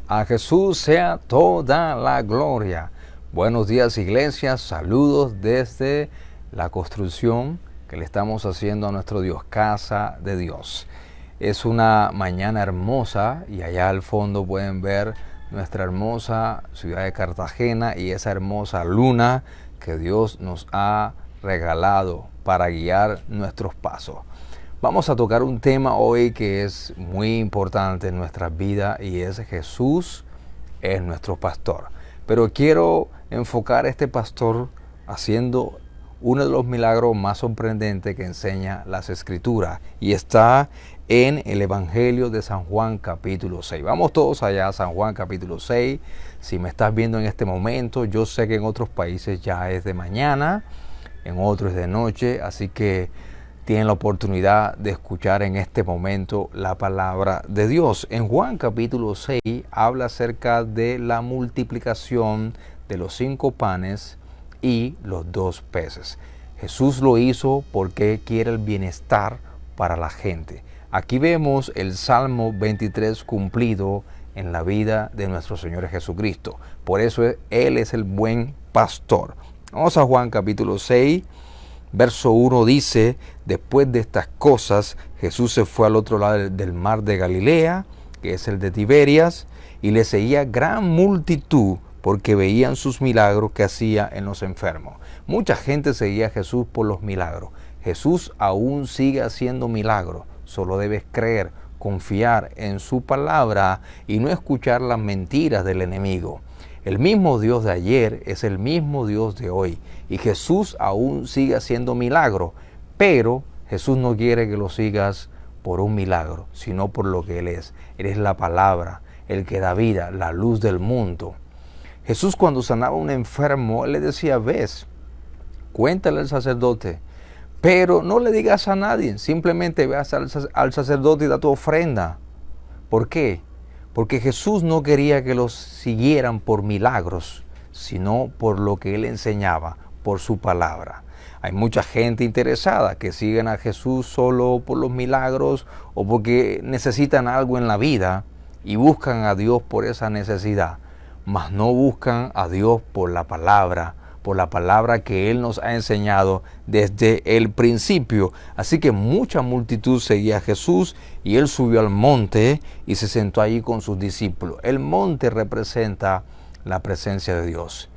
A Jesús sea toda la gloria. Buenos días, iglesia. Saludos desde la construcción que le estamos haciendo a nuestro Dios, Casa de Dios. Es una mañana hermosa y allá al fondo pueden ver nuestra hermosa ciudad de Cartagena y esa hermosa luna que Dios nos ha regalado para guiar nuestros pasos. Vamos a tocar un tema hoy que es muy importante en nuestra vida y es Jesús es nuestro pastor. Pero quiero enfocar a este pastor haciendo uno de los milagros más sorprendentes que enseña las Escrituras y está en el Evangelio de San Juan capítulo 6. Vamos todos allá a San Juan capítulo 6. Si me estás viendo en este momento, yo sé que en otros países ya es de mañana, en otros es de noche, así que tienen la oportunidad de escuchar en este momento la palabra de Dios. En Juan capítulo 6 habla acerca de la multiplicación de los 5 panes y los 2 peces. Jesús lo hizo porque quiere el bienestar para la gente. Aquí vemos el Salmo 23 cumplido en la vida de nuestro Señor Jesucristo. Por eso Él es el buen pastor. Vamos a Juan capítulo 6. Verso 1 dice, después de estas cosas, Jesús se fue al otro lado del mar de Galilea, que es el de Tiberias, y le seguía gran multitud porque veían sus milagros que hacía en los enfermos. Mucha gente seguía a Jesús por los milagros. Jesús aún sigue haciendo milagros. Solo debes creer, confiar en su palabra y no escuchar las mentiras del enemigo. El mismo Dios de ayer es el mismo Dios de hoy. Y Jesús aún sigue haciendo milagros. Pero Jesús no quiere que lo sigas por un milagro, sino por lo que Él es. Él es la palabra, el que da vida, la luz del mundo. Jesús cuando sanaba a un enfermo, Él le decía, ves, cuéntale al sacerdote. Pero no le digas a nadie, simplemente ve al sacerdote y da tu ofrenda. ¿Por qué? Porque Jesús no quería que los siguieran por milagros, sino por lo que Él enseñaba, por su palabra. Hay mucha gente interesada que siguen a Jesús solo por los milagros o porque necesitan algo en la vida y buscan a Dios por esa necesidad, mas no buscan a Dios por la palabra que Él nos ha enseñado desde el principio. Así que mucha multitud seguía a Jesús y Él subió al monte y se sentó allí con sus discípulos. El monte representa la presencia de Dios.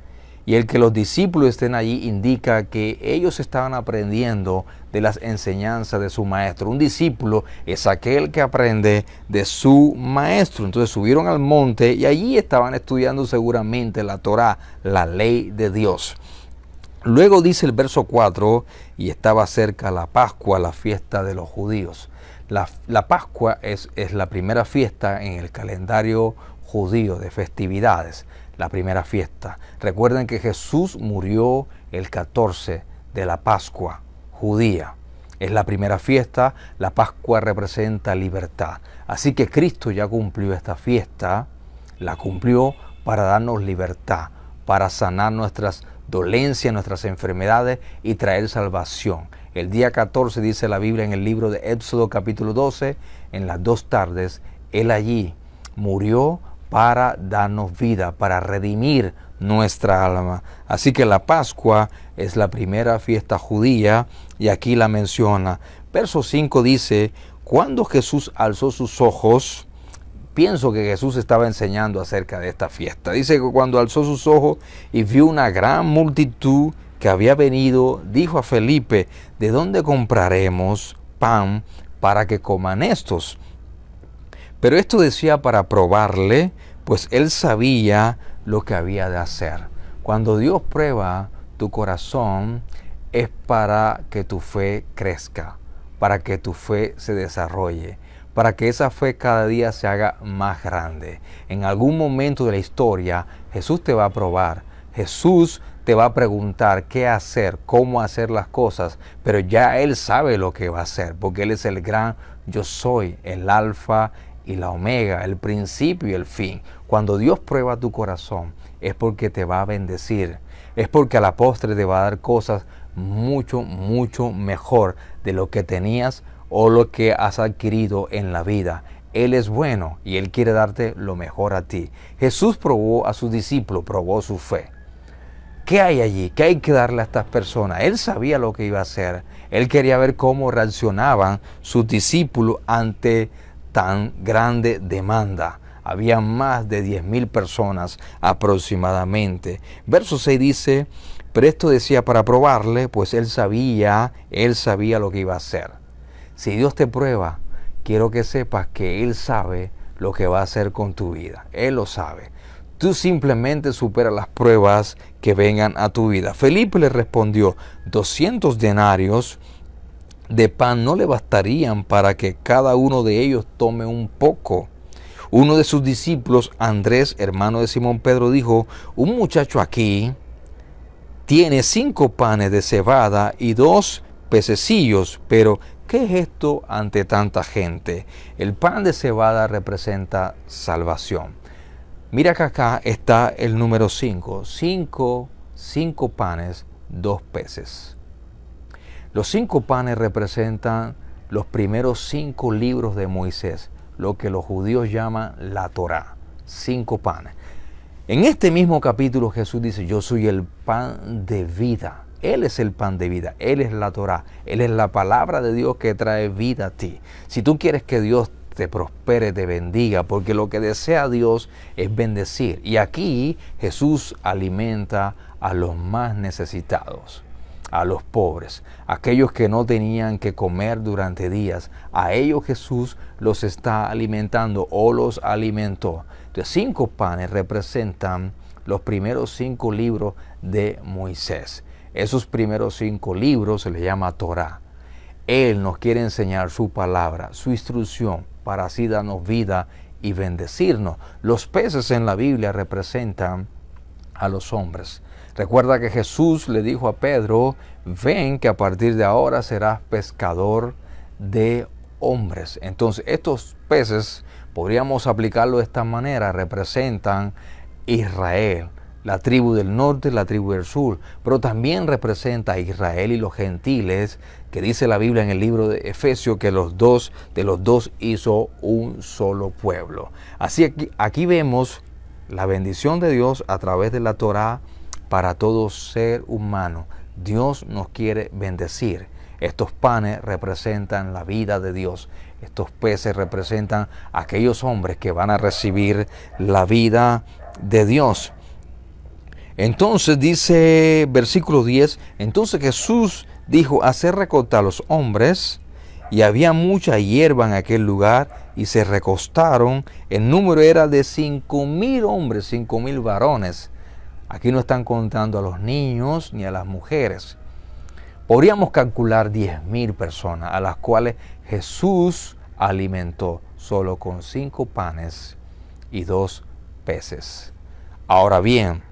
Y el que los discípulos estén allí indica que ellos estaban aprendiendo de las enseñanzas de su maestro. Un discípulo es aquel que aprende de su maestro. Entonces subieron al monte y allí estaban estudiando seguramente la Torá, la ley de Dios. Luego dice el verso 4, y estaba cerca la Pascua, la fiesta de los judíos. La Pascua es la primera fiesta en el calendario judío de festividades. La primera fiesta. Recuerden que Jesús murió el 14 de la Pascua judía. Es la primera fiesta. La Pascua representa libertad. Así que Cristo ya cumplió esta fiesta. La cumplió para darnos libertad, para sanar nuestras dolencias, nuestras enfermedades y traer salvación. El día 14 dice la Biblia en el libro de Éxodo capítulo 12, en las 2 tardes, Él allí murió para darnos vida, para redimir nuestra alma. Así que la Pascua es la primera fiesta judía y aquí la menciona. Verso 5 dice, cuando Jesús alzó sus ojos, pienso que Jesús estaba enseñando acerca de esta fiesta. Dice que cuando alzó sus ojos y vio una gran multitud que había venido, dijo a Felipe, ¿de dónde compraremos pan para que coman estos? Pero esto decía para probarle, pues él sabía lo que había de hacer. Cuando Dios prueba tu corazón, es para que tu fe crezca, para que tu fe se desarrolle, para que esa fe cada día se haga más grande. En algún momento de la historia, Jesús te va a probar. Jesús te va a preguntar qué hacer, cómo hacer las cosas, pero ya Él sabe lo que va a hacer, porque Él es el gran yo soy, el alfa y la omega, el principio y el fin. Cuando Dios prueba tu corazón, es porque te va a bendecir, es porque a la postre te va a dar cosas mucho, mucho mejor de lo que tenías o lo que has adquirido en la vida. Él es bueno y Él quiere darte lo mejor a ti. Jesús probó a sus discípulos, probó su fe. ¿Qué hay allí? ¿Qué hay que darle a estas personas? Él sabía lo que iba a hacer. Él quería ver cómo reaccionaban sus discípulos ante tan grande demanda. Había más de 10,000 personas aproximadamente. Verso 6 dice, pero esto decía para probarle, pues él sabía lo que iba a hacer. Si Dios te prueba, quiero que sepas que Él sabe lo que va a hacer con tu vida. Él lo sabe. Tú simplemente supera las pruebas que vengan a tu vida. Felipe le respondió, 200 denarios de pan no le bastarían para que cada uno de ellos tome un poco. Uno de sus discípulos, Andrés, hermano de Simón Pedro, dijo, un muchacho aquí tiene 5 panes de cebada y 2 pececillos, pero ¿qué es esto ante tanta gente? El pan de cebada representa salvación. Mira que acá está el número 5. 5 panes, 2 peces. Los 5 panes representan los primeros 5 libros de Moisés, lo que los judíos llaman la Torá. 5 panes. En este mismo capítulo Jesús dice, yo soy el pan de vida. Él es el pan de vida, Él es la Torá, Él es la palabra de Dios que trae vida a ti. Si tú quieres que Dios te prospere, te bendiga, porque lo que desea Dios es bendecir. Y aquí Jesús alimenta a los más necesitados, a los pobres, aquellos que no tenían que comer durante días. A ellos Jesús los está alimentando o los alimentó. Entonces 5 panes representan los primeros 5 libros de Moisés. Esos primeros 5 libros se les llama Torá. Él nos quiere enseñar su palabra, su instrucción, para así darnos vida y bendecirnos. Los peces en la Biblia representan a los hombres. Recuerda que Jesús le dijo a Pedro, ven que a partir de ahora serás pescador de hombres. Entonces estos peces, podríamos aplicarlo de esta manera, representan Israel, la tribu del norte, la tribu del sur, pero también representa a Israel y los gentiles, que dice la Biblia en el libro de Efesios que de los dos hizo un solo pueblo. Así aquí vemos la bendición de Dios a través de la Torá para todo ser humano. Dios nos quiere bendecir. Estos panes representan la vida de Dios. Estos peces representan a aquellos hombres que van a recibir la vida de Dios. Entonces dice versículo 10, entonces Jesús dijo, hacer recortar a los hombres, y había mucha hierba en aquel lugar, y se recostaron. El número era de 5,000 hombres, 5,000 varones. Aquí no están contando a los niños ni a las mujeres. Podríamos calcular 10,000 personas a las cuales Jesús alimentó solo con 5 panes y 2 peces. Ahora bien,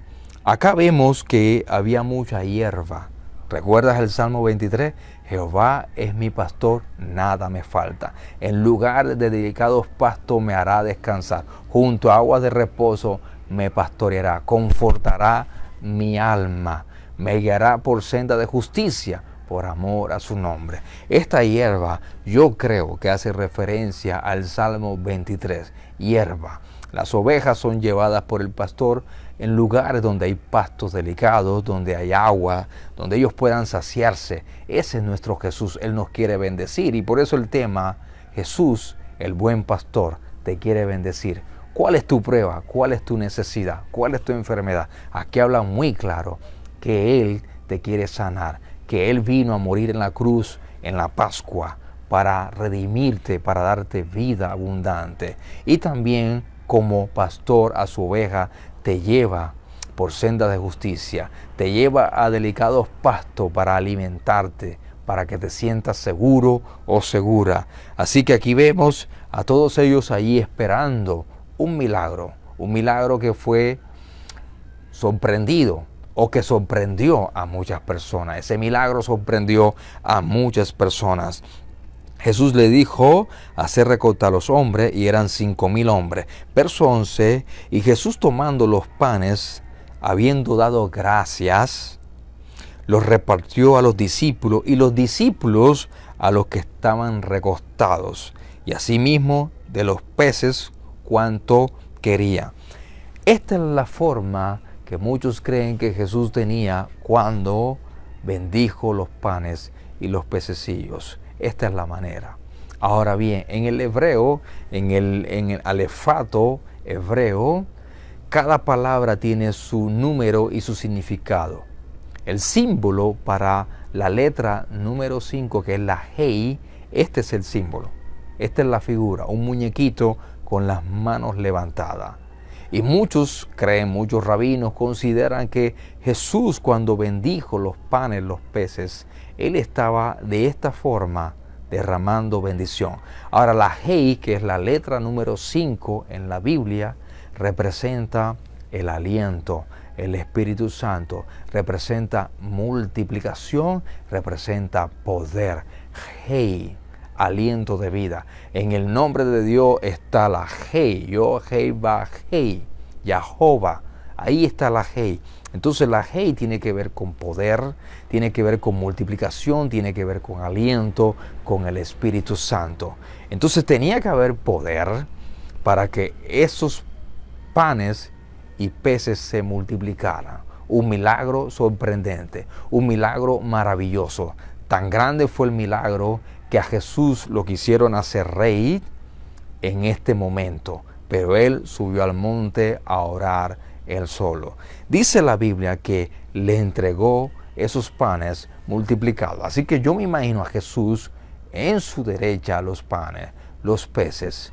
acá vemos que había mucha hierba. ¿Recuerdas el Salmo 23? Jehová es mi pastor, nada me falta. En lugar de delicados pastos me hará descansar. Junto a aguas de reposo me pastoreará. Confortará mi alma. Me guiará por senda de justicia, por amor a su nombre. Esta hierba yo creo que hace referencia al Salmo 23. Hierba. Las ovejas son llevadas por el pastor en lugares donde hay pastos delicados, donde hay agua, donde ellos puedan saciarse. Ese es nuestro Jesús. Él nos quiere bendecir. Y por eso el tema, Jesús, el buen pastor, te quiere bendecir. ¿Cuál es tu prueba? ¿Cuál es tu necesidad? ¿Cuál es tu enfermedad? Aquí habla muy claro que Él te quiere sanar, que Él vino a morir en la cruz, en la Pascua, para redimirte, para darte vida abundante. Y también como pastor a su oveja, te lleva por senda de justicia, te lleva a delicados pastos para alimentarte, para que te sientas seguro o segura. Así que aquí vemos a todos ellos allí esperando un milagro que fue sorprendido o que sorprendió a muchas personas. Ese milagro sorprendió a muchas personas. Jesús le dijo hacer recortar a los hombres, y eran 5,000 hombres. Verso 11, y Jesús tomando los panes, habiendo dado gracias, los repartió a los discípulos, y los discípulos a los que estaban recostados. Y asimismo de los peces cuanto quería. Esta es la forma que muchos creen que Jesús tenía cuando bendijo los panes y los pececillos. Esta es la manera. Ahora bien, en el hebreo, en el alefato hebreo, cada palabra tiene su número y su significado. El símbolo para la letra número 5, que es la Hei, este es el símbolo. Esta es la figura, un muñequito con las manos levantadas. Y muchos creen, muchos rabinos consideran que Jesús, cuando bendijo los panes, los peces, Él estaba de esta forma derramando bendición. Ahora la Hei, que es la letra número 5 en la Biblia, representa el aliento, el Espíritu Santo, representa multiplicación, representa poder. Hei, aliento de vida. En el nombre de Dios está la Hei, Yo-Hei-Va-Hei, Jehová. Ahí está la Hei. Entonces la Hei tiene que ver con poder, tiene que ver con multiplicación, tiene que ver con aliento, con el Espíritu Santo. Entonces tenía que haber poder para que esos panes y peces se multiplicaran. Un milagro sorprendente, un milagro maravilloso. Tan grande fue el milagro que a Jesús lo quisieron hacer rey en este momento, pero Él subió al monte a orar Él solo. Dice la Biblia que le entregó esos panes multiplicados. Así que yo me imagino a Jesús en su derecha los panes, los peces,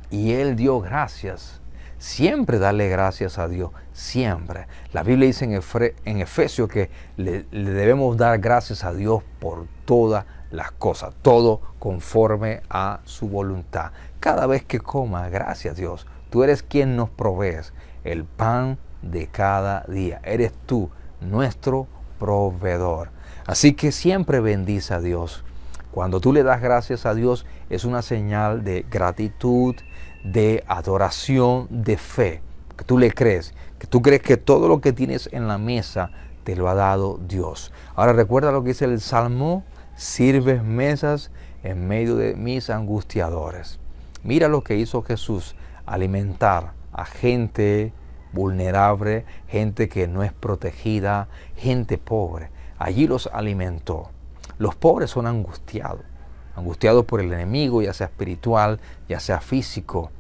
y Él dio gracias. Siempre darle gracias a Dios, siempre. La Biblia dice en Efesios que le debemos dar gracias a Dios por todas las cosas, todo conforme a su voluntad. Cada vez que comas, gracias Dios, tú eres quien nos provees el pan de cada día. Eres tú, nuestro proveedor. Así que siempre bendice a Dios. Cuando tú le das gracias a Dios, es una señal de gratitud, de adoración, de fe, que tú le crees, que tú crees que todo lo que tienes en la mesa te lo ha dado Dios. Ahora recuerda lo que dice el Salmo: sirves mesas en medio de mis angustiadores. Mira lo que hizo Jesús: alimentar a gente vulnerable, gente que no es protegida, gente pobre. Allí los alimentó. Los pobres son angustiados por el enemigo, ya sea espiritual, ya sea físico.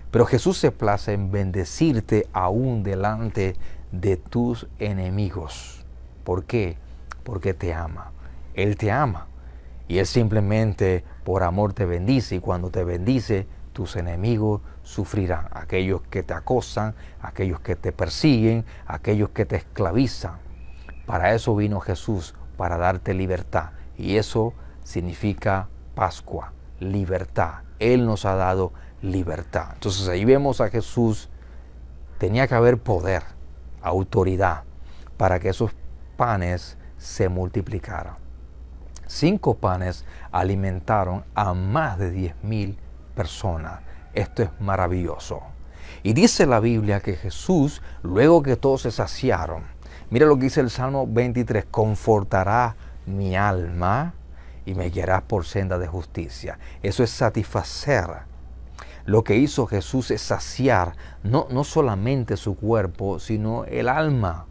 Pero Jesús se place en bendecirte aún delante de tus enemigos. ¿Por qué? Porque te ama. Él te ama. Y Él simplemente por amor te bendice. Y cuando te bendice, tus enemigos sufrirán. Aquellos que te acosan, aquellos que te persiguen, aquellos que te esclavizan. Para eso vino Jesús, para darte libertad. Y eso significa Pascua, libertad. Él nos ha dado libertad. Entonces ahí vemos a Jesús. Tenía que haber poder, autoridad, para que esos panes se multiplicaran. 5 panes alimentaron a más de 10,000 personas. Esto es maravilloso. Y dice la Biblia que Jesús, luego que todos se saciaron, mira lo que dice el Salmo 23, confortará mi alma y me guiarás por senda de justicia. Eso es satisfacer. Lo que hizo Jesús es saciar no solamente su cuerpo, sino el alma.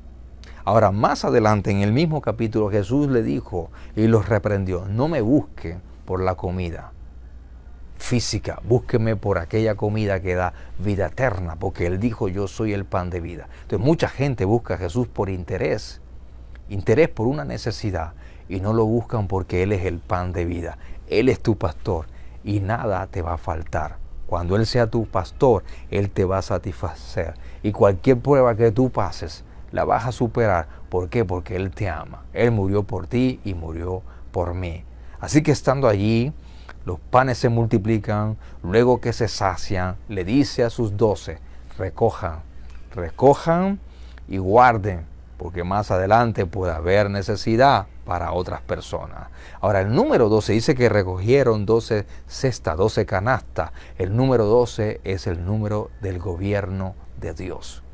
Ahora, más adelante en el mismo capítulo, Jesús le dijo y los reprendió: no me busquen por la comida física, búsquenme por aquella comida que da vida eterna, porque Él dijo: yo soy el pan de vida. Entonces mucha gente busca a Jesús por interés por una necesidad, y no lo buscan porque Él es el pan de vida. Él es tu pastor y nada te va a faltar. Cuando Él sea tu pastor, Él te va a satisfacer. Y cualquier prueba que tú pases, la vas a superar. ¿Por qué? Porque Él te ama. Él murió por ti y murió por mí. Así que estando allí, los panes se multiplican. Luego que se sacian, le dice a sus 12, recojan y guarden, porque más adelante puede haber necesidad para otras personas. Ahora, el número 12 dice que recogieron 12 cestas, 12 canastas. El número 12 es el número del gobierno de Dios.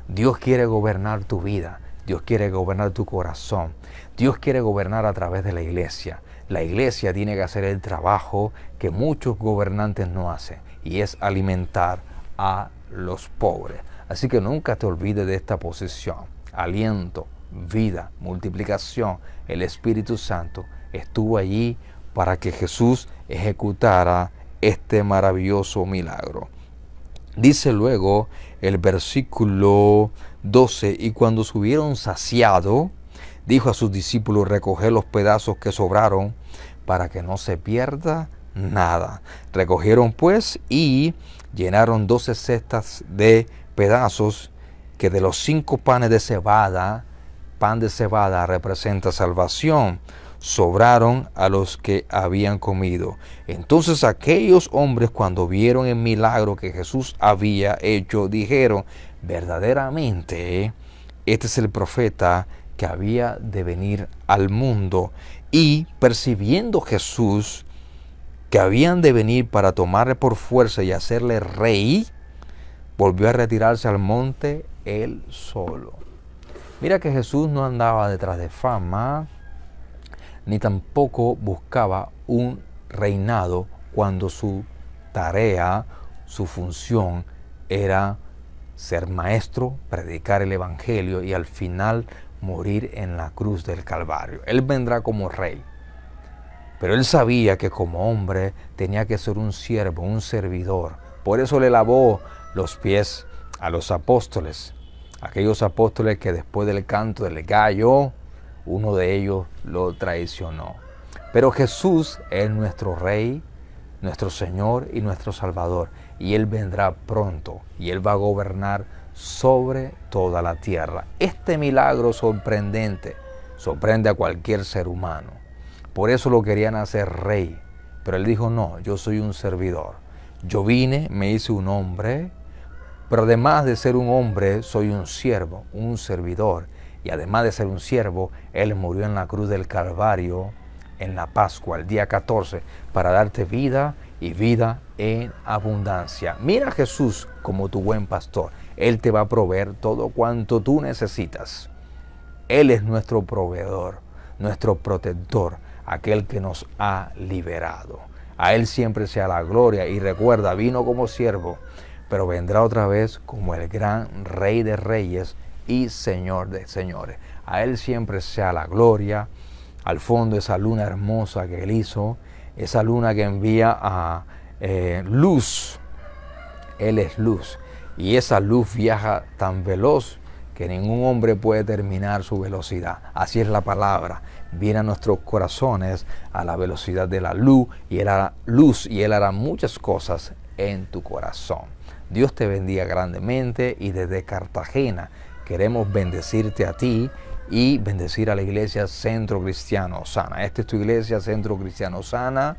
Dios quiere gobernar tu vida. Dios quiere gobernar tu corazón. Dios quiere gobernar a través de la iglesia. La iglesia tiene que hacer el trabajo que muchos gobernantes no hacen, y es alimentar a los pobres. Así que nunca te olvides de esta posición. Aliento, vida, multiplicación. El Espíritu Santo estuvo allí para que Jesús ejecutara este maravilloso milagro. Dice luego el versículo 12, y cuando se hubieron saciado, dijo a sus discípulos: recoged los pedazos que sobraron para que no se pierda nada. Recogieron pues y llenaron 12 cestas de pedazos, que de los 5 panes de cebada, pan de cebada representa salvación, sobraron a los que habían comido. Entonces aquellos hombres, cuando vieron el milagro que Jesús había hecho, dijeron: verdaderamente este es el profeta que había de venir al mundo. Y percibiendo Jesús que habían de venir para tomarle por fuerza y hacerle rey, volvió a retirarse al monte él solo. Mira que Jesús no andaba detrás de fama, ni tampoco buscaba un reinado cuando su tarea, su función era ser maestro, predicar el evangelio y al final morir en la cruz del Calvario. Él vendrá como rey, pero él sabía que como hombre tenía que ser un siervo, un servidor. Por eso le lavó los pies a los apóstoles, aquellos apóstoles que después del canto del gallo, uno de ellos lo traicionó. Pero Jesús es nuestro Rey, nuestro Señor y nuestro Salvador. Y Él vendrá pronto y Él va a gobernar sobre toda la tierra. Este milagro sorprendente sorprende a cualquier ser humano. Por eso lo querían hacer rey. Pero Él dijo: no, yo soy un servidor. Yo vine, me hice un hombre, pero además de ser un hombre, soy un siervo, un servidor. Y además de ser un siervo, Él murió en la cruz del Calvario en la Pascua, el día 14, para darte vida y vida en abundancia. Mira a Jesús como tu buen pastor. Él te va a proveer todo cuanto tú necesitas. Él es nuestro proveedor, nuestro protector, aquel que nos ha liberado. A Él siempre sea la gloria. Y recuerda, vino como siervo, pero vendrá otra vez como el gran Rey de Reyes y Señor de Señores. A Él siempre sea la gloria. Al fondo, esa luna hermosa que Él hizo, esa luna que envía a luz. Él es luz. Y esa luz viaja tan veloz que ningún hombre puede terminar su velocidad. Así es la palabra. Viene a nuestros corazones a la velocidad de la luz, y Él hará muchas cosas en tu corazón. Dios te bendiga grandemente, y desde Cartagena queremos bendecirte a ti y bendecir a la iglesia Centro Cristiano Osana. Esta es tu iglesia Centro Cristiano Osana.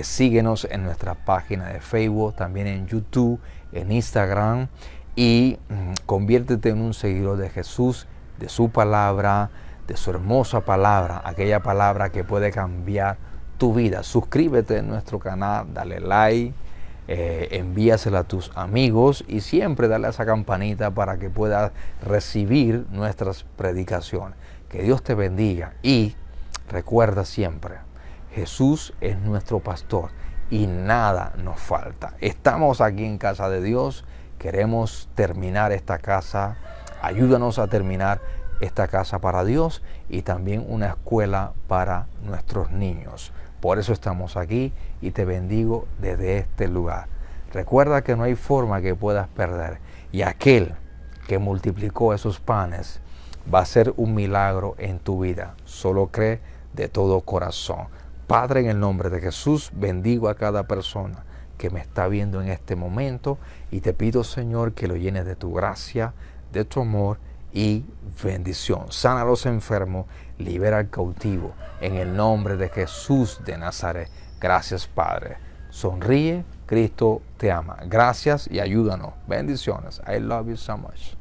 Síguenos en nuestra página de Facebook, también en YouTube, en Instagram, y conviértete en un seguidor de Jesús, de su palabra, de su hermosa palabra, aquella palabra que puede cambiar tu vida. Suscríbete en nuestro canal, dale like, envíasela a tus amigos y siempre dale a esa campanita para que puedas recibir nuestras predicaciones. Que Dios te bendiga y recuerda siempre, Jesús es nuestro pastor y nada nos falta. Estamos aquí en casa de Dios, queremos terminar esta casa. Ayúdanos a terminar esta casa para Dios y también una escuela para nuestros niños. Por eso estamos aquí y te bendigo desde este lugar. Recuerda que no hay forma que puedas perder, y aquel que multiplicó esos panes va a hacer un milagro en tu vida. Solo cree de todo corazón. Padre, en el nombre de Jesús, bendigo a cada persona que me está viendo en este momento y te pido, Señor, que lo llenes de tu gracia, de tu amor y bendición. Sana a los enfermos, libera al cautivo, en el nombre de Jesús de Nazaret. Gracias, Padre. Sonríe, Cristo te ama. Gracias y ayúdanos. Bendiciones. I love you so much.